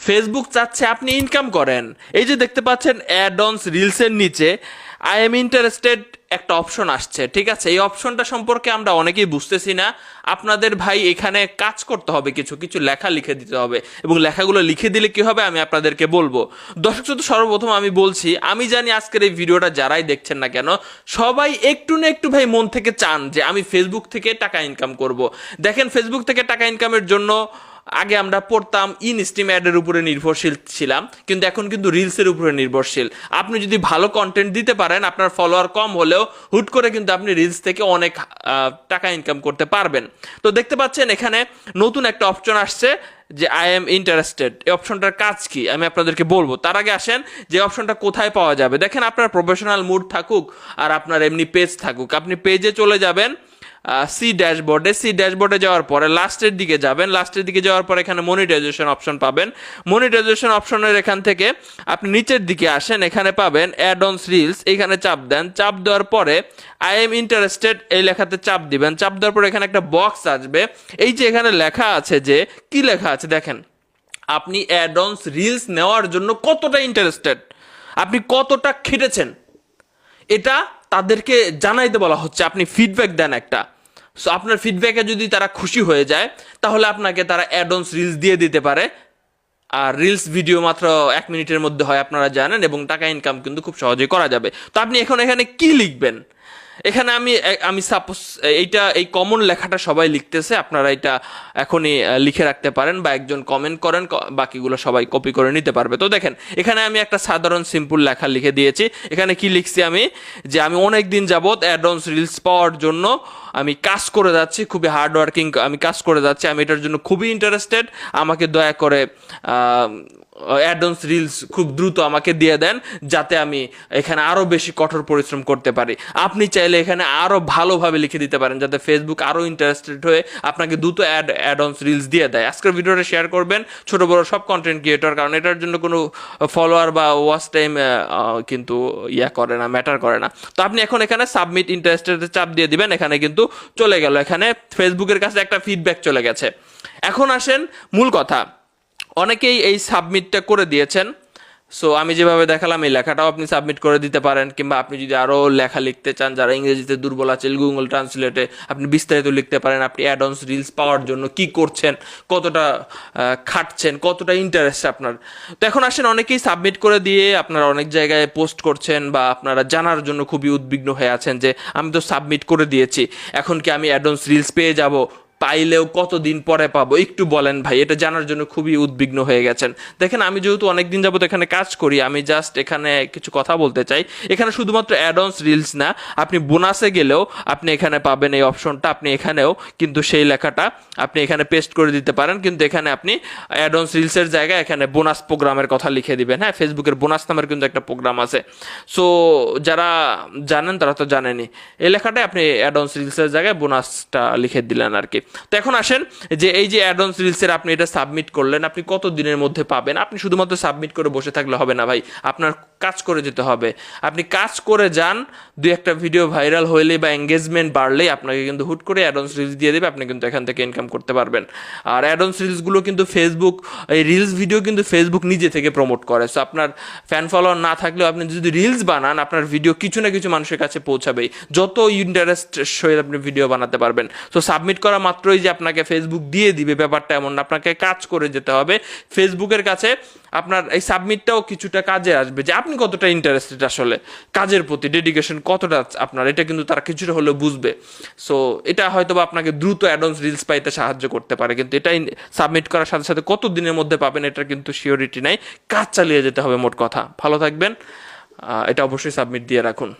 Facebook চাচ্ছে আপনি income করেন। এই যে দেখতে পাচ্ছেন অ্যাড অনস রিলসের নিচে আই এম ইন্টারেস্টেড একটা অপশন আসছে, ঠিক আছে? এই অপশনটা সম্পর্কে আমরা অনেকেই বুঝতেছি না। আপনাদের ভাই এখানে কাজ করতে হবে, কিছু কিছু লেখা লিখে দিতে হবে, এবং লেখাগুলো লিখে দিলে কি হবে আমি আপনাদেরকে বলবো। দর্শক শ্রোতা, সর্বপ্রথম আমি বলছি, আমি জানি আজকের এই ভিডিওটা যারাই দেখছেন না কেন সবাই একটু না একটু ভাই মন থেকে চান যে আমি ফেসবুক থেকে টাকা ইনকাম করব। দেখেন, ফেসবুক থেকে টাকা ইনকামের জন্য আগে আমরা পড়তাম ইনস্ট্রিম অ্যাডের উপরে নির্ভরশীল ছিলাম, কিন্তু এখন কিন্তু রিলসের উপরে নির্ভরশীল। আপনি যদি ভালো কন্টেন্ট দিতে পারেন, আপনার ফলোয়ার কম হলেও হুট করে কিন্তু আপনি রিলস থেকে অনেক টাকা ইনকাম করতে পারবেন। তো দেখতে পাচ্ছেন এখানে নতুন একটা অপশন আসছে যে আই এম ইন্টারেস্টেড। এই অপশনটার কাজ কি আমি আপনাদেরকে বলবো। তার আগে আসেন যে অপশনটা কোথায় পাওয়া যাবে। দেখেন, আপনার প্রফেশনাল মুড থাকুক আর আপনার এমনি পেজ থাকুক, আপনি পেজে চলে যাবেন, সি ড্যাশবোর্ডে যাওয়ার পরে লাস্টের দিকে যাবেন। লাস্টের দিকে যাওয়ার পরে এখানে মনিটাইজেশন অপশন পাবেন। মনিটাইজেশন অপশনের এখান থেকে আপনি নিচের দিকে আসেন, এখানে পাবেন অ্যাড অনস রিলস, এখানে চাপ দেন। চাপ দেওয়ার পরে আই এম ইন্টারেস্টেড এই লেখাতে চাপ দিবেন। চাপ দেওয়ার পরে এখানে একটা বক্স আসবে। এই যে এখানে লেখা আছে, যে কি লেখা আছে দেখেন, আপনি অ্যাড অনস রিলস নেওয়ার জন্য কতটা ইন্টারেস্টেড, আপনি কতটা খেটেছেন, এটা তাদেরকে জানাইতে বলা হচ্ছে। আপনি ফিডব্যাক দেন একটা। সো আপনার ফিডব্যাকে যদি তারা খুশি হয়ে যায়, তাহলে আপনাকে তারা অ্যাড অনস রিলস দিয়ে দিতে পারে। আর রিলস ভিডিও মাত্র 1 মিনিটের মধ্যে হয়, আপনারা জানেন, এবং টাকা ইনকাম কিন্তু খুব সহজেই করা যাবে। তো আপনি এখন এখানে কি লিখবেন? এখানে আমি সাপোজ এই কমন লেখাটা সবাই লিখতেছে, আপনারা এটা এখনই লিখে রাখতে পারেন, বা একজন কমেন্ট করেন, বাকিগুলো সবাই কপি করে নিতে পারবে। তো দেখেন, এখানে আমি একটা সাধারণ সিম্পল লেখা লিখে দিয়েছি। এখানে কি লিখছি আমি, যে আমি অনেক দিন যাবত অ্যাড অনস রিলস পাওয়ার জন্য আমি কাজ করে যাচ্ছি, খুবই হার্ড ওয়ার্কিং আমি কাজ করে যাচ্ছি, আমি এটার জন্য খুবই ইন্টারেস্টেড, আমাকে দয়া করে অ্যাড অনস রিলস খুব দ্রুত আমাকে দিয়ে দেন, যাতে আমি এখানে আরও বেশি কঠোর পরিশ্রম করতে পারি। আপনি চাইলে এখানে আরও ভালোভাবে লিখে দিতে পারেন, যাতে ফেসবুক আরও ইন্টারেস্টেড হয়ে আপনাকে দ্রুত অ্যাড অনস রিলস দিয়ে দেয়। আজকের ভিডিওটা শেয়ার করবেন ছোট বড় সব কন্টেন্ট ক্রিয়েটর, কারণ এটার জন্য কোনো ফলোয়ার বা ওয়াচ টাইম কিন্তু করে না, ম্যাটার করে না। তো আপনি এখন এখানে সাবমিট ইন্টারেস্টেড চাপ দিয়ে দিবেন, এখানে কিন্তু চলে গেল, এখানে ফেসবুকের কাছে একটা ফিডব্যাক চলে গেছে। এখন আসেন মূল কথা, অনেকেই এই সাবমিটটা করে দিয়েছেন। সো আমি যেভাবে দেখালাম এই লেখাটাও আপনি সাবমিট করে দিতে পারেন, কিংবা আপনি যদি আরও লেখা লিখতে চান, যারা ইংরেজিতে দুর্বল আছে, গুগল ট্রান্সলেটে আপনি বিস্তারিত লিখতে পারেন, আপনি অ্যাড অনস রিলস পাওয়ার জন্য কি করছেন, কতটা খাটছেন, কতটা ইন্টারেস্ট আপনার। তো এখন আসেন, অনেকেই সাবমিট করে দিয়ে আপনারা অনেক জায়গায় পোস্ট করছেন, বা আপনারা জানার জন্য খুবই উদ্বিগ্ন হয়ে আছেন যে আমি তো সাবমিট করে দিয়েছি, এখন কি আমি অ্যাড অনস রিলস পেয়ে যাব, পাইলেও কতদিন পরে পাবো, একটু বলেন ভাই। এটা জানার জন্য খুবই উদ্বিগ্ন হয়ে গেছেন। দেখেন, আমি যেহেতু অনেকদিন যাবত এখানে কাজ করি, আমি জাস্ট এখানে কিছু কথা বলতে চাই। এখানে শুধুমাত্র অ্যাড অনস রিলস না, আপনি বোনাসে গেলেও আপনি এখানে পাবেন এই অপশনটা। আপনি এখানেও কিন্তু সেই লেখাটা আপনি এখানে পেস্ট করে দিতে পারেন, কিন্তু এখানে আপনি অ্যাড অনস রিলসের জায়গায় এখানে বোনাস প্রোগ্রামের কথা লিখে দিবেন। হ্যাঁ, ফেসবুকের বোনাস নামের কিন্তু একটা প্রোগ্রাম আছে। সো যারা জানেন তারা তো জানেনই, এই লেখাটাই আপনি অ্যাড অনস রিলসের জায়গায় বোনাসটা লিখে দিলেন আর কি। তো এখন আসেন, যে এই যে অ্যাড অনস রিলসের আপনি এটা সাবমিট করলেন, আপনি কত দিনের মধ্যে পাবেন? আপনি শুধুমাত্র সাবমিট করে বসে থাকলে হবে না ভাই, আপনার কাজ করে যেতে হবে। আপনি কাজ করে যান, দুই একটা ভিডিও ভাইরাল হইলে বা এঙ্গেজমেন্ট বাড়লেই আপনাকে কিন্তু হুট করে অ্যাড অনস রিলস দিয়ে দেবে, আপনি কিন্তু এখান থেকে ইনকাম করতে পারবেন। আর অ্যাড অনস রিলসগুলো কিন্তু ফেসবুক, এই রিলস ভিডিও কিন্তু ফেসবুক নিজে থেকে প্রমোট করে। সো আপনার ফ্যান ফলোয়ার না থাকলেও আপনি যদি রিলস বানান, আপনার ভিডিও কিছু না কিছু মানুষের কাছে পৌঁছাবেই, যত ইন্টারেস্ট সহিত আপনি ভিডিও বানাতে পারবেন। তো সাবমিট করা মাত্রই যে আপনাকে ফেসবুক দিয়ে দিবে ব্যাপারটা এমন না, আপনাকে কাজ করে যেতে হবে ফেসবুকের কাছে। আপনার এই সাবমিটটাও কিছুটা কাজে আসবে, যে আপনি কতটা ইন্টারেস্টেড আসলে কাজের প্রতি, ডেডিকেশন কতটা আপনার, এটা কিন্তু তারা কিছুটা হলেও বুঝবে। সো এটা হয়তো বা আপনাকে দ্রুত অ্যাড অনস রিলস পাইতে সাহায্য করতে পারে, কিন্তু এটাই সাবমিট করার সাথে সাথে কত দিনের মধ্যে পাবেন এটার কিন্তু সিওরিটি নাই। কাজ চালিয়ে যেতে হবে, মোট কথা। ভালো থাকবেন, এটা অবশ্যই সাবমিট দিয়ে রাখুন।